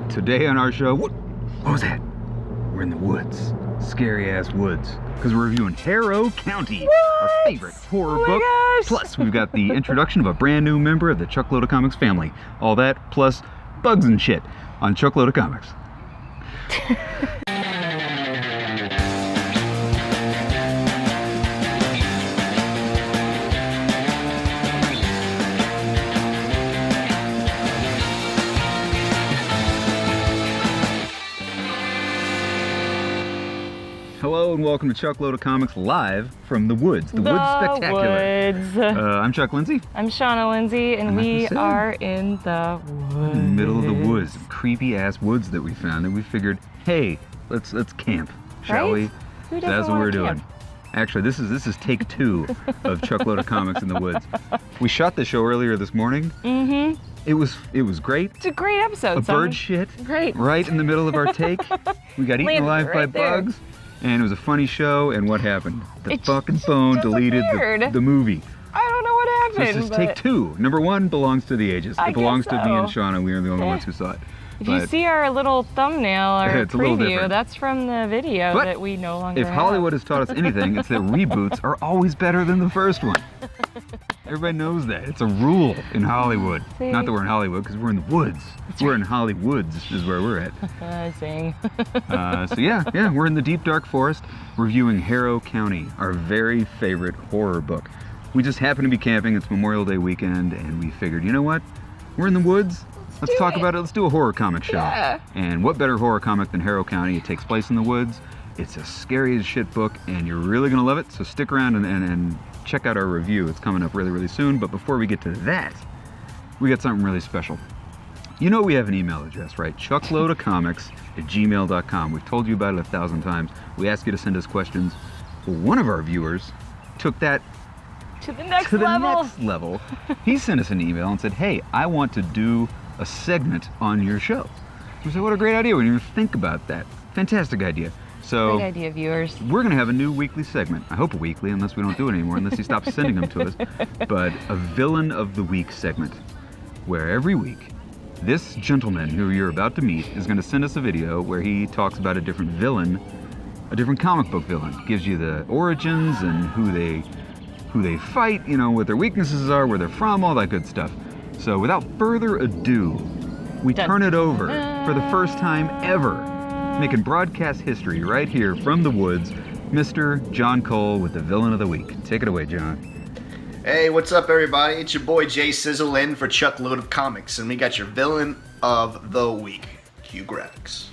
Today on our show, what was that? We're in the woods, scary ass woods, because we're reviewing Harrow County, our favorite horror book. Gosh. Plus, we've got the introduction of a brand new member of the Chuckload of Comics family. All that, plus bugs and shit on Chuckload of Comics. Hello and welcome to Chuckload of Comics live from the woods, the Woods Spectacular. Woods. I'm Chuck Lindsay. I'm Shauna Lindsay, and we are in the woods. In the middle of the woods, creepy ass woods that we found, and we figured, hey, let's camp, shall we? Who doesn't That's what wanna we're camp? doing. Actually, this is take 2 of Chuckload of Comics in the Woods. We shot the show earlier this morning. Mm-hmm. It was great. It's a great episode. A bird shit Great. right in the middle of our take. We got eaten Landed alive by right there. bugs. And it was a funny show, and what happened? The It fucking just phone deleted disappeared. the movie. I don't know what So happened. this is but take 2. Number 1 belongs to the ages. I It belongs guess to me and so. Shauna. We are the only Yeah. ones who saw it. If you see our little thumbnail or It's a little preview, different. that's from the video But that we no longer if have. Hollywood has taught us anything, it's that reboots are always better than the first one. Everybody knows that. It's a rule in Hollywood. See? Not that we're in Hollywood, because we're in the woods. We're in Hollywoods is where we're at. I sing. So yeah, we're in the deep dark forest reviewing Harrow County, our very favorite horror book. We just happen to be camping. It's Memorial Day weekend, and we figured, you know what? We're in the woods. Let's do talk it. about it. Let's do a horror comic show. Yeah. And what better horror comic than Harrow County? It takes place in the woods. It's a scary as shit book, and you're really gonna love it. So stick around and check out our review. It's coming up really, really soon. But before we get to that, we got something really special. You know we have an email address, right? chuckloadofcomics@gmail.com. We've told you about it 1,000 times. We ask you to send us questions. Well, one of our viewers took that To the next to the level. next level. He sent us an email and said, hey, I want to do a segment on your show. We said, what a great idea. We didn't even think about that. Fantastic idea. So Great idea, viewers. we're going to have a new weekly segment. I hope a weekly, unless we don't do it anymore, unless he stops sending them to us. But a Villain of the Week segment, where every week, this gentleman who you're about to meet is going to send us a video where he talks about a different villain, a different comic book villain. Gives you the origins and who they fight, you know, what their weaknesses are, where they're from, all that good stuff. So without further ado, we Dun, turn it over dun. for the first time ever, making broadcast history right here from the woods, Mr. John Cole with the Villain of the Week. Take it away, John. Hey, what's up, everybody? It's your boy Jay Sizzle in for Chuckload of Comics, and we got your Villain of the Week. Cue graphics.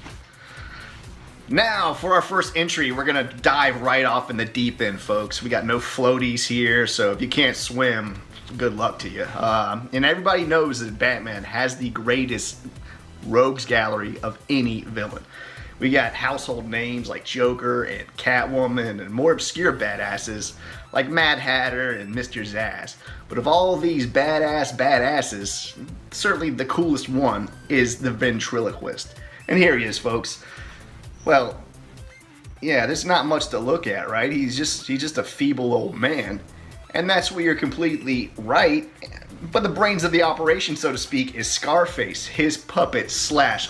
Now, for our first entry, we're gonna dive right off in the deep end, folks. We got no floaties here, so if you can't swim, good luck to you. And everybody knows that Batman has the greatest rogues gallery of any villain. We got household names like Joker and Catwoman and more obscure badasses like Mad Hatter and Mr. Zsasz. But of all these badasses, certainly the coolest one is the ventriloquist. And here he is, folks. Well, yeah, there's not much to look at, right? He's just a feeble old man. And that's where you're completely right. But the brains of the operation, so to speak, is Scarface, his puppet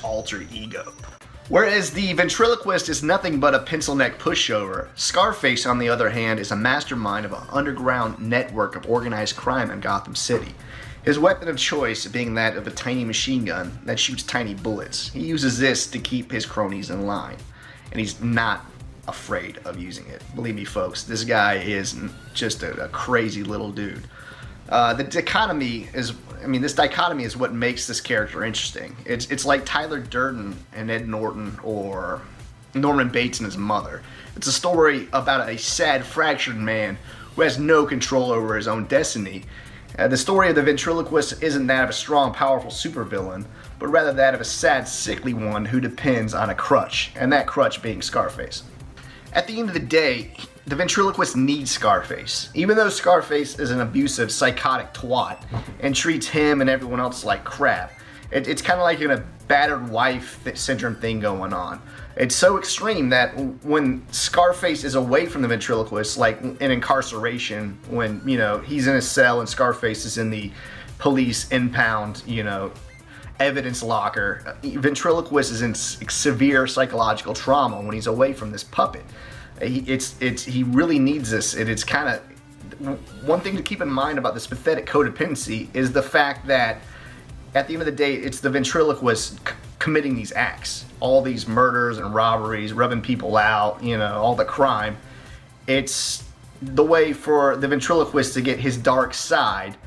/ alter ego. Whereas the ventriloquist is nothing but a pencil neck pushover, Scarface, on the other hand, is a mastermind of an underground network of organized crime in Gotham City. His weapon of choice being that of a tiny machine gun that shoots tiny bullets. He uses this to keep his cronies in line, and he's not afraid of using it. Believe me, folks, this guy is just a crazy little dude. This dichotomy is what makes this character interesting. It's like Tyler Durden and Ed Norton, or Norman Bates and his mother. It's a story about a sad, fractured man who has no control over his own destiny. The story of the ventriloquist isn't that of a strong, powerful supervillain, but rather that of a sad, sickly one who depends on a crutch, and that crutch being Scarface. At the end of the day, the ventriloquist needs Scarface. Even though Scarface is an abusive, psychotic twat and treats him and everyone else like crap, it's kind of like a battered wife syndrome thing going on. It's so extreme that when Scarface is away from the ventriloquist, like in incarceration, when, you know, he's in a cell and Scarface is in the police impound, you know, evidence locker. Ventriloquist is in severe psychological trauma when he's away from this puppet. He really needs this, and it's kind of one thing to keep in mind about this pathetic codependency is the fact that at the end of the day, it's the ventriloquist committing these acts, all these murders and robberies, rubbing people out, all the crime. It's the way for the ventriloquist to get his dark side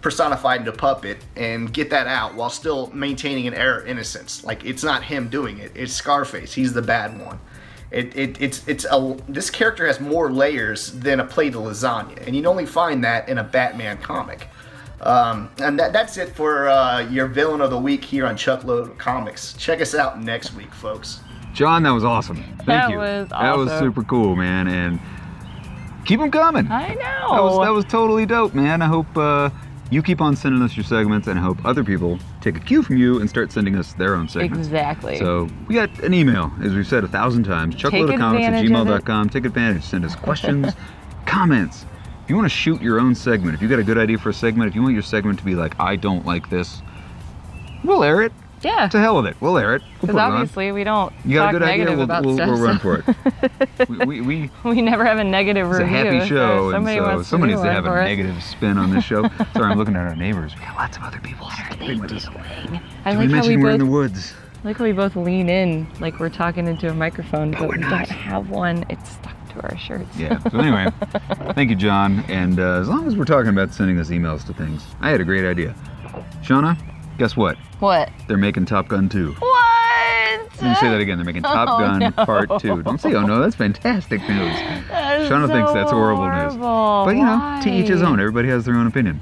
personified into a puppet and get that out while still maintaining an air of innocence. Like, it's not him doing it, it's Scarface. He's the bad one. This character has more layers than a plate of lasagna, and you'd only find that in a Batman comic. And that's it for your villain of the week here on Chuckload of Comics. Check us out next week, folks. John, that was awesome. Thank you. Was That awesome. was super cool, man, and keep them coming. I know. That was totally dope, man. I hope you keep on sending us your segments, and I hope other people take a cue from you and start sending us their own segments. Exactly. So we got an email, as we've said 1,000 times, chuckloadofcomics@gmail.com. Take advantage. Send us questions, comments. If you want to shoot your own segment, if you got a good idea for a segment, if you want your segment to be like, I don't like this, we'll air it. Yeah. To hell with it. We'll air it. We'll Because put it on. obviously we don't You got talk a good idea? negative about We'll stuff. run for it. we We never have a negative It's a review. happy show, so and somebody so wants someone to needs do to have one a for us. negative spin on this show. Sorry, I'm looking at our neighbors. We got lots of other people. What are they Stay with us. doing? I Did like we how mention we we're in the both woods? like how we both lean in like we're talking into a microphone, but we're we not. don't have one. It's stuck to our shirts. Yeah. So anyway, thank you, John. And as long as we're talking about sending us emails to things, I had a great idea. Shauna, guess what? What? They're making Top Gun 2. What? Let me say that again. They're making Top Gun no. Part 2. Don't say, oh no, that's fantastic news. That is Shauna so thinks that's horrible news. horrible. But you know, to each his Why? own. Everybody has their own opinion.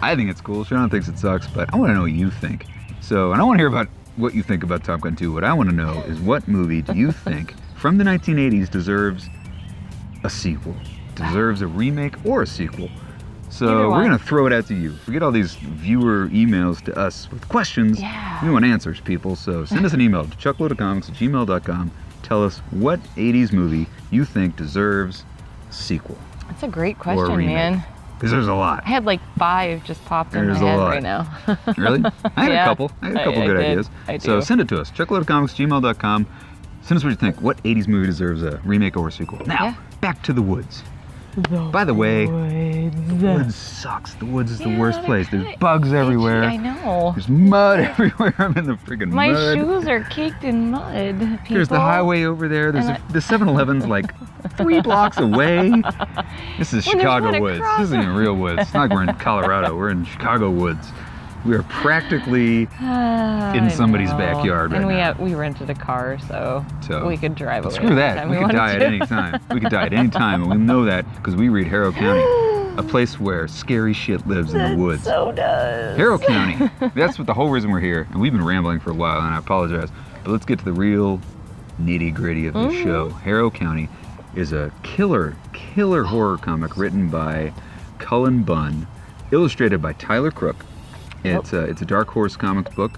I think it's cool. Shauna thinks it sucks, but I want to know what you think. So, and I want to hear about what you think about Top Gun 2. What I want to know is what movie do you think from the 1980s deserves a sequel? Deserves a remake or a sequel? So Either we're one. going to throw it out to you. We get all these viewer emails to us with questions. Yeah. We want answers, people. So send us an email to chuckloadofcomics@gmail.com. Tell us what 80s movie you think deserves a sequel That's a great or a question, remake. man. Because there's a lot. I had like 5 just popped in my There's a head lot. right now. Really? I had Yeah, a couple. I had a couple I good did. ideas. I So do. send it to us. chuckloadofcomics@gmail.com. Send us what you think. What 80s movie deserves a remake or a sequel? Now, Yeah. back to the woods. By the way, the woods sucks. The woods is the worst place. There's bugs everywhere. I know. There's mud everywhere. I'm in the friggin' My mud. shoes are caked in mud. People. There's the highway over there. There's And the 7-Eleven's like 3 blocks away. This is Well, there's Chicago one woods. across This isn't even real woods. It's not like we're in Colorado. We're in Chicago woods. We are practically in somebody's backyard right and now. we rented a car, so So, we could drive away. Screw that. anytime We could wanted die at to. any time. We could die at any time, and we know that because we read Harrow County, a place where scary shit lives in the woods. So does. Harrow County. That's what the whole reason we're here, and we've been rambling for a while, and I apologize. But let's get to the real nitty-gritty of this show. Harrow County is a killer horror comic written by Cullen Bunn, illustrated by Tyler Crook. It's a Dark Horse Comics book.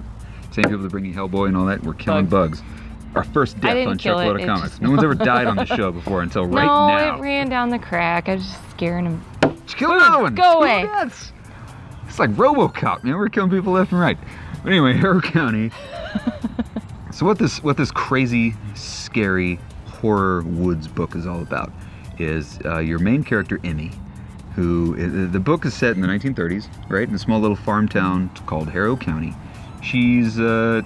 Same people that bring you Hellboy and all that. We're killing bugs. Our first death didn't on kill Chuckload it, of it Comics. just- No one's ever died on the show before until right no, now. it ran down the crack. I was just scaring him. Just kill another one. Go Just kill away. deaths. It's like RoboCop, man. We're killing people left and right. But anyway, Harrow County. So what this crazy, scary horror woods book is all about is your main character Emmy, who the book is set in the 1930s, right, in a small little farm town called Harrow County. She's a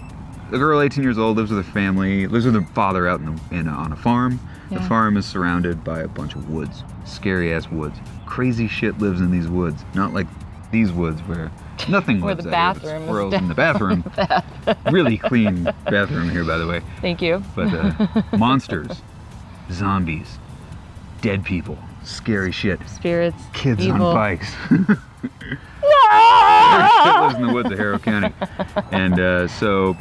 girl, 18 years old, lives with her family, lives with her father out on a farm. The Yeah. farm is surrounded by a bunch of woods, scary ass woods. Crazy shit lives in these woods, not like these woods where nothing Where lives the out here. bathroom is Squirrels down. in the bathroom. Really clean bathroom here, by the way. Thank you. But monsters, zombies, dead people, scary shit, Spirits. kids evil. on bikes. Ah! Shit lives in the woods of Harrow County. And so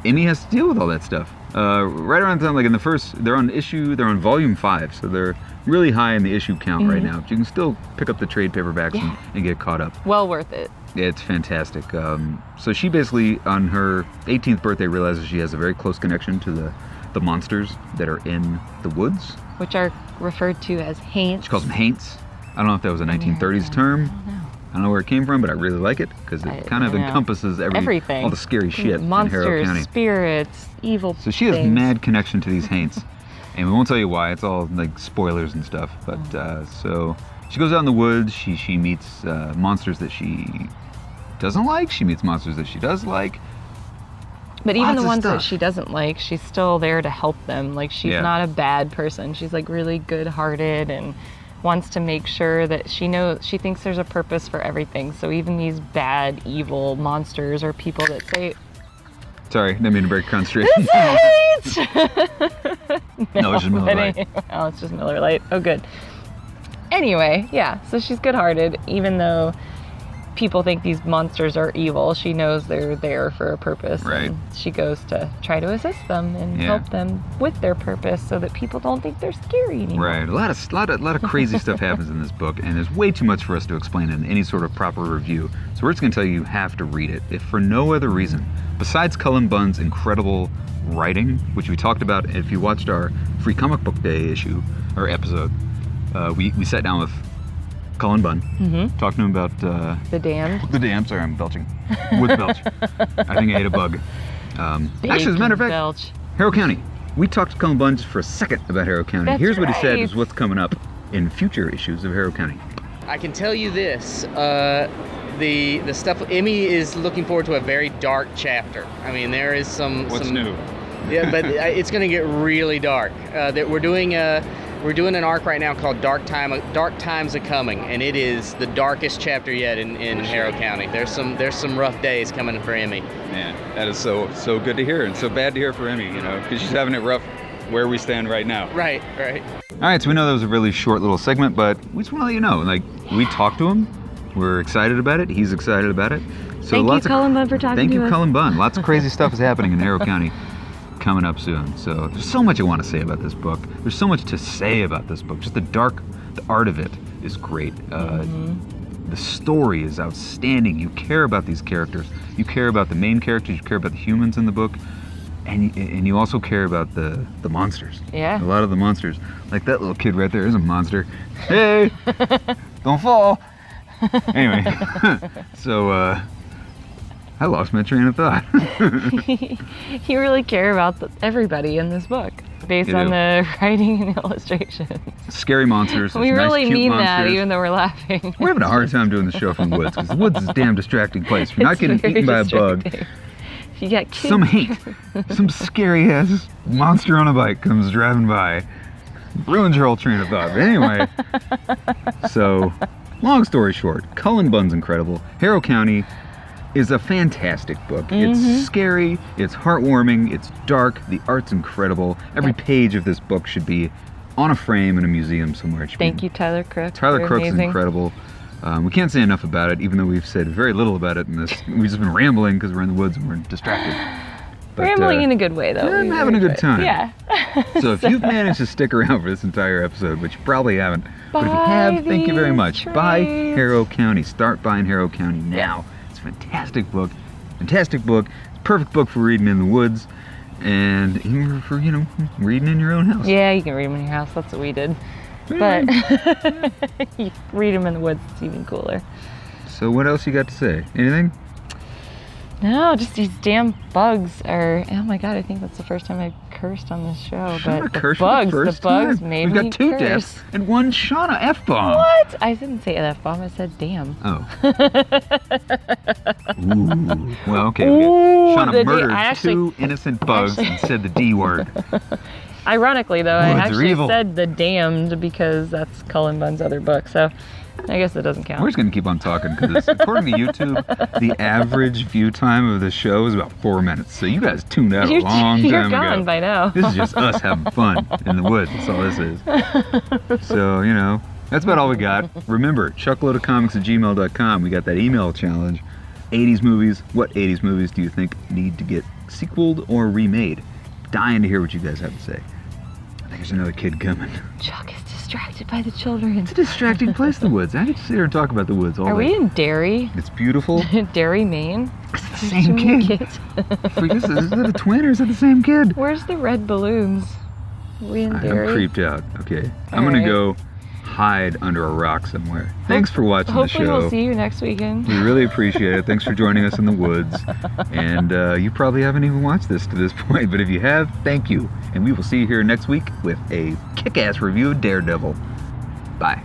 Amy has to deal with all that stuff. Right around the time, like in the first, they're on volume 5, so they're really high in the issue count right now. But you can still pick up the trade paperbacks and get caught up. Well worth it. It's fantastic. So she basically, on her 18th birthday, realizes she has a very close connection to the monsters that are in the woods. Which are referred to as haints. She calls them haints. I don't know if that was a 1930s term. I don't know where it came from, but I really like it because it kind of encompasses everything. all the scary shit Monsters, in Harrow County. spirits, evil So she has things. mad connection to these haints. And we won't tell you why. It's all like spoilers and stuff. But so she goes out in the woods. She meets monsters that she doesn't like. She meets monsters that she does like. But even Lots the of ones stuff. that she doesn't like, she's still there to help them. Like, she's not a bad person. She's like really good-hearted and wants to make sure that she thinks there's a purpose for everything. So even these bad, evil monsters or people that say, Sorry, didn't mean to break concentration. this hate! No, it's just Miller Lite. Oh, it's just Miller Lite. Oh, good. Anyway, yeah, so she's good-hearted, even though people think these monsters are evil. She knows they're there for a purpose. Right. And she goes to try to assist them and help them with their purpose so that people don't think they're scary anymore. Right. A lot of crazy stuff happens in this book, and there's way too much for us to explain in any sort of proper review. So we're just going to tell you have to read it, if for no other reason. Besides Cullen Bunn's incredible writing, which we talked about if you watched our Free Comic Book Day issue, or episode, we sat down with Cullen Bunn, talking to him about The Damned. The Damned. Sorry, I'm belching. With belch. I think I ate a bug. Actually, as a matter of fact, Belch. Harrow County. We talked to Cullen Bunn just for a second about Harrow County. That's Here's what he said right. is what's coming up in future issues of Harrow County. I can tell you this, the stuff, Emmy is looking forward to a very dark chapter. I mean, there is some... new? Yeah, but it's going to get really dark. That we're doing an arc right now called Dark Times Are Coming, and it is the darkest chapter yet in Harrow County. There's some rough days coming for Emmy. Man, that is so good to hear, and so bad to hear for Emmy, because she's having it rough where we stand right now. Right. All right, so we know that was a really short little segment, but we just want to let you know, like, we talked to him. We're excited about it. He's excited about it. So Thank you, Cullen Bunn, for talking to us. Thank you, Cullen Bunn. Lots of crazy stuff is happening in Harrow County coming up soon. So there's so much I want to say about this book. There's so much to say about this book. Just the art of it is great. The story is outstanding. You care about these characters. You care about the main characters. You care about the humans in the book. And you also care about the monsters. Yeah. A lot of the monsters. Like that little kid right there is a monster. Hey! Don't fall! Anyway, so I lost my train of thought. You really care about everybody in this book based You on do. the writing and illustration. Scary monsters. We nice, really cute mean that, monsters. even though we're laughing. We're having a hard time doing the show from the woods because the woods is a damn distracting place. If you're not It's getting very eaten by a bug, distracting. You got kids. some hate, some scary ass monster on a bike comes driving by, ruins your whole train of thought. But anyway, so long story short, Cullen Bunn's incredible. Harrow County is a fantastic book. It's scary, it's heartwarming, it's dark, the art's incredible. Every page of this book should be on a frame in a museum somewhere. It should Thank be you, Tyler Crook. Tyler You're Crooks is amazing. incredible. We can't say enough about it, even though we've said very little about it in this. We've just been rambling because we're in the woods and we're distracted. But, Rambling in a good way, though. yeah, I'm We having a good enjoy it. time. Yeah. So if you've managed to stick around for this entire episode, which you probably haven't, but if you have, thank you very these much. Buy trades. Harrow County. Start buying Harrow County now. It's a fantastic book. Fantastic book. It's a perfect book for reading in the woods and even for, reading in your own house. Yeah, you can read them in your house. That's what we did. But you read them in the woods. It's even cooler. So what else you got to say? Anything? No, just these damn bugs are. Oh my god, I think that's the first time I've cursed on this show. I'm But not the cursing bugs time. made We've me got two curse. deaths and one Shauna F-bomb. What? I didn't say F-bomb. I said damn. Oh. Ooh. Well, okay. Ooh, Shauna the D- murdered I actually- two innocent bugs and said the D word. Ironically, though, I Woods are actually evil. said the damned because that's Cullen Bunn's other book. So I guess it doesn't count. We're just going to keep on talking because according to YouTube, the average view time of this show is about 4 minutes. So you guys tuned out a long You're time gone ago. by now. This is just us having fun in the woods. That's all this is. So, that's about all we got. Remember, chuckloadofcomics@gmail.com. We got that email challenge. 80s movies. What 80s movies do you think need to get sequeled or remade? Dying to hear what you guys have to say. I think there's another kid coming. Chuck is distracted by the children. It's a distracting place, the woods. I could sit here and talk about the woods all Are day. we in Derry? It's beautiful. Derry, Maine? It's the There's same too many kid. kids. Is that a twin or is it the same kid? Where's the red balloons? Are we in I'm Derry? creeped out. Okay. I'm All going right. to go hide under a rock somewhere. Thanks for watching the show. Hopefully we'll see you next weekend. We really appreciate it. Thanks for joining us in the woods. And you probably haven't even watched this to this point, but if you have, thank you. And we will see you here next week with a kick-ass review of Daredevil. Bye.